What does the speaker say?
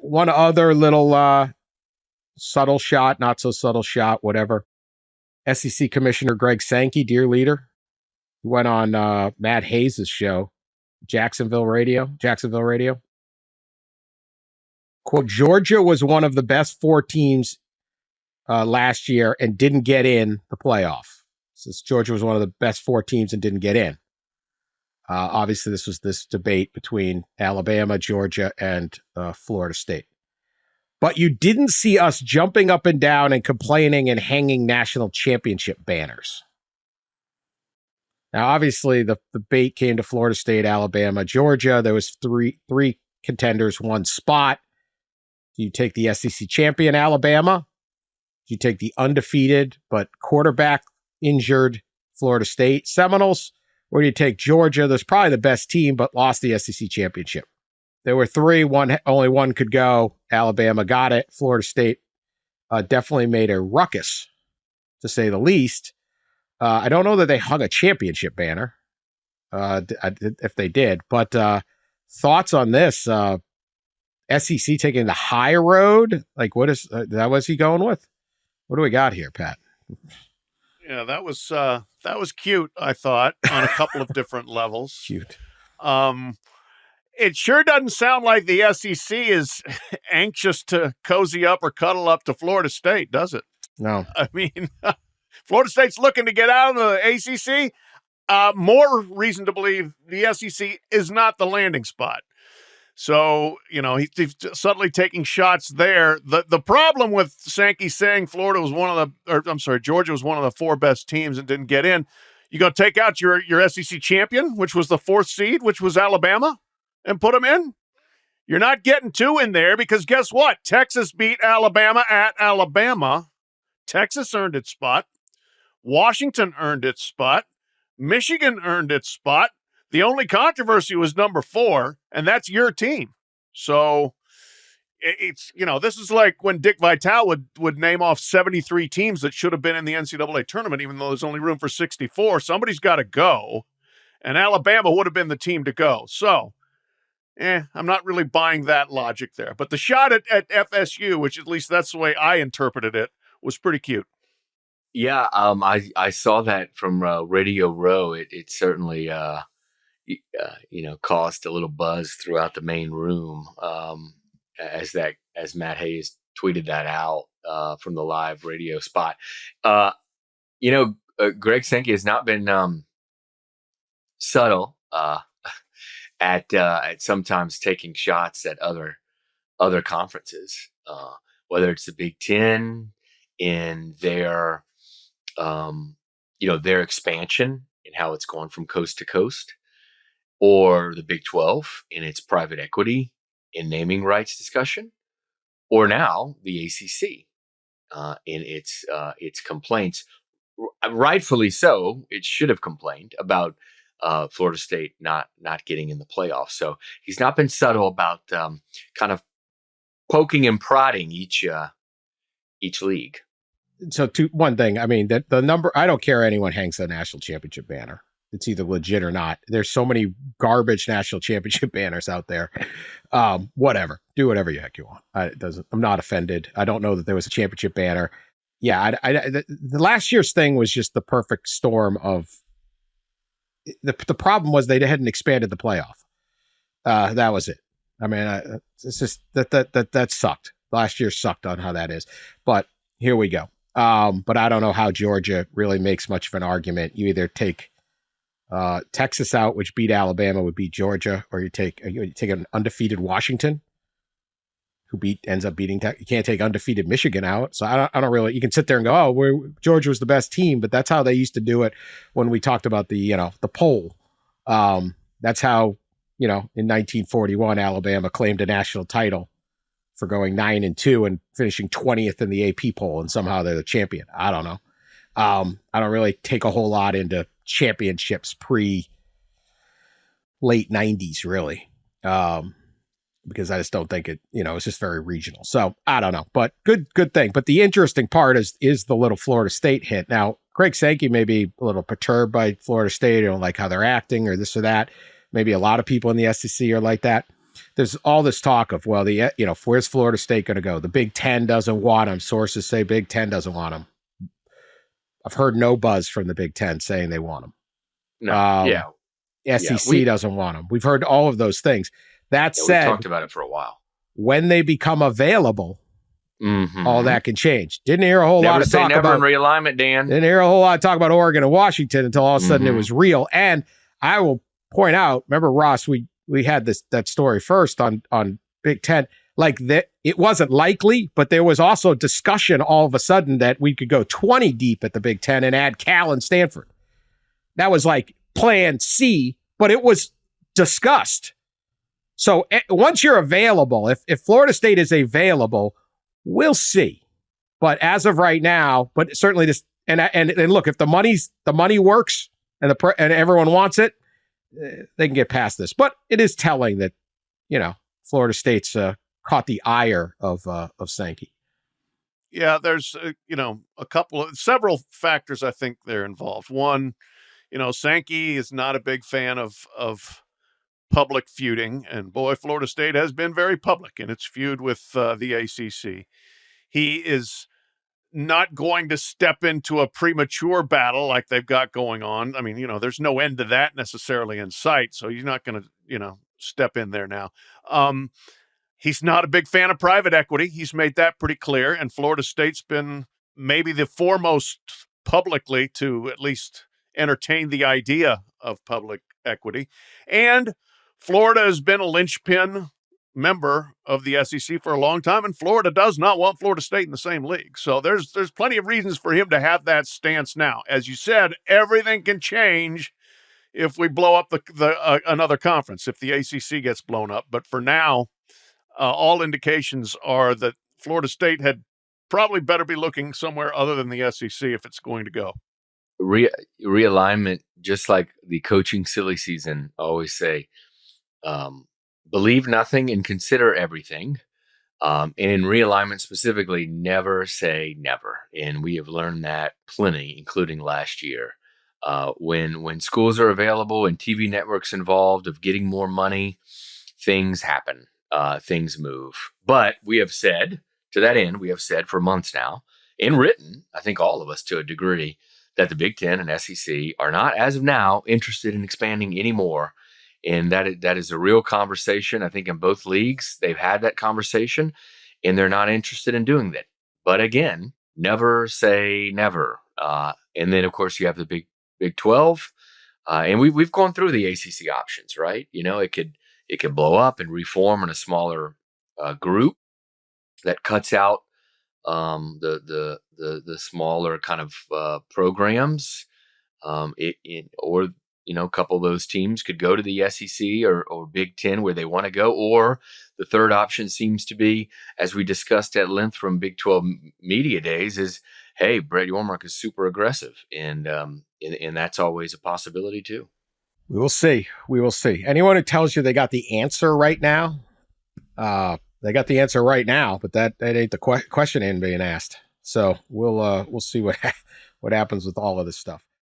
One other little subtle shot, not so subtle shot, whatever. SEC Commissioner Greg Sankey, dear leader, he went on Matt Hayes' show, Jacksonville Radio. Quote, Georgia was one of the best 4 teams last year and didn't get in the playoff. Since Georgia was one of the best 4 teams and didn't get in. Obviously, this was this debate between Alabama, Georgia, and Florida State. But you didn't see us jumping up and down and complaining and hanging national championship banners. Now, obviously, the debate came to Florida State, Alabama, Georgia. There was three contenders, 1 spot. Do you take the SEC champion, Alabama? Do you take the undefeated but quarterback injured Florida State Seminoles? Or do you take Georgia? There's probably the best team, but lost the SEC championship. There were 3, only one could go. Alabama got it. Florida State definitely made a ruckus, to say the least. I don't know that they hung a championship banner, if they did. But thoughts on this? SEC taking the high road? Like, what is that? What's he going with? What do we got here, Pat? Yeah, that was cute, I thought, on a couple of different levels. Cute. It sure doesn't sound like the SEC is anxious to cozy up or cuddle up to Florida State, does it? No. I mean, Florida State's looking to get out of the ACC. More reason to believe the SEC is not the landing spot. So, he's subtly taking shots there. The problem with Sankey saying Georgia was one of the 4 best teams and didn't get in, you going to take out your SEC champion, which was the 4th seed, which was Alabama, and put them in? You're not getting 2 in there because guess what? Texas beat Alabama at Alabama. Texas earned its spot. Washington earned its spot. Michigan earned its spot. The only controversy was number 4, and that's your team. So it's, this is like when Dick Vitale would name off 73 teams that should have been in the NCAA tournament, even though there's only room for 64. Somebody's got to go, and Alabama would have been the team to go. So, I'm not really buying that logic there. But the shot at FSU, which at least that's the way I interpreted it, was pretty cute. Yeah, I saw that from Radio Row. It certainly caused a little buzz throughout the main room as Matt Hayes tweeted that out from the live radio spot. Greg Sankey has not been subtle at sometimes taking shots at other conferences, whether it's the Big Ten in their their expansion and how it's gone from coast to coast, or the Big 12 in its private equity and naming rights discussion, or now the ACC in its complaints. Rightfully so, it should have complained about Florida State not getting in the playoffs. So he's not been subtle about kind of poking and prodding each league. So one thing, I mean, that the number, I don't care anyone hangs a national championship banner. It's either legit or not. There's so many garbage national championship banners out there. Whatever. Do whatever the heck you want. I'm not offended. I don't know that there was a championship banner. Yeah, the last year's thing was just the perfect storm of the problem was they hadn't expanded the playoff. That was it. I mean, it's just that sucked. Last year sucked on how that is. But here we go. But I don't know how Georgia really makes much of an argument. You either take Texas out, which beat Alabama, would beat Georgia, or you take an undefeated Washington, who ends up beating. You can't take undefeated Michigan out. So I don't really. You can sit there and go, oh, Georgia was the best team, but that's how they used to do it when we talked about the poll. That's how in 1941 Alabama claimed a national title for going 9-2 and finishing 20th in the AP poll, and somehow they're the champion. I don't know. I don't really take a whole lot into championships pre late 90s, really, because I just don't think it. It's just very regional. So I don't know, but good thing. But the interesting part is the little Florida State hit. Now, Greg Sankey may be a little perturbed by Florida State, or like how they're acting, or this or that. Maybe a lot of people in the SEC are like that. there's all this talk of, well, where's Florida State going to go? The Big Ten doesn't want them. Sources say Big Ten doesn't want them. I've heard no buzz from the Big Ten saying they want them. No, SEC doesn't want them. We've heard all of those things. That said, we talked about it for a while. When they become available, all that can change. Didn't hear a whole lot of talk about in realignment, Dan. Didn't hear a whole lot of talk about Oregon and Washington until all of a sudden it was real. And I will point out, remember, Ross, we had that story first on Big Ten. Like that, it wasn't likely, but there was also discussion all of a sudden that we could go 20 deep at the Big Ten and add Cal and Stanford. That was like plan C, but it was discussed. So once you're available, if Florida State is available, we'll see. But as of right now, but certainly this, and look, if the money works and everyone wants it, they can get past this. But it is telling that, Florida State's caught the ire of Sankey. Yeah, there's several factors I think they're involved. One, Sankey is not a big fan of public feuding, and boy, Florida State has been very public in its feud with the ACC. He is not going to step into a premature battle like they've got going on. I mean, there's no end to that necessarily in sight, so he's not going to, step in there now. He's not a big fan of private equity. He's made that pretty clear, and Florida State's been maybe the foremost publicly to at least entertain the idea of public equity. And Florida has been a linchpin member of the SEC for a long time, and Florida does not want Florida State in the same league. So there's plenty of reasons for him to have that stance now. As you said, everything can change if we blow up another conference, if the ACC gets blown up. But for now, all indications are that Florida State had probably better be looking somewhere other than the SEC if it's going to go. Realignment, just like the coaching silly season, I always say, believe nothing and consider everything. And in realignment specifically, never say never. And we have learned that plenty, including last year. When schools are available and TV networks involved of getting more money, things happen, things move. But we have said, to that end, for months now, and written, I think all of us to a degree, that the Big Ten and SEC are not, as of now, interested in expanding anymore. And that is a real conversation. I think in both leagues, they've had that conversation, and they're not interested in doing that. But again, never say never. And then, of course, you have the Big 12. And we've gone through the ACC options, right? It could blow up and reform in a smaller group that cuts out the smaller kind of programs, or a couple of those teams could go to the SEC or Big Ten where they want to go. Or the third option seems to be, as we discussed at length from Big 12 media days, is, hey, Brett Yormark is super aggressive, and that's always a possibility too. We will see. Anyone who tells you they got the answer right now, they got the answer right now, but that ain't the question ain't being asked. So we'll see what happens with all of this stuff.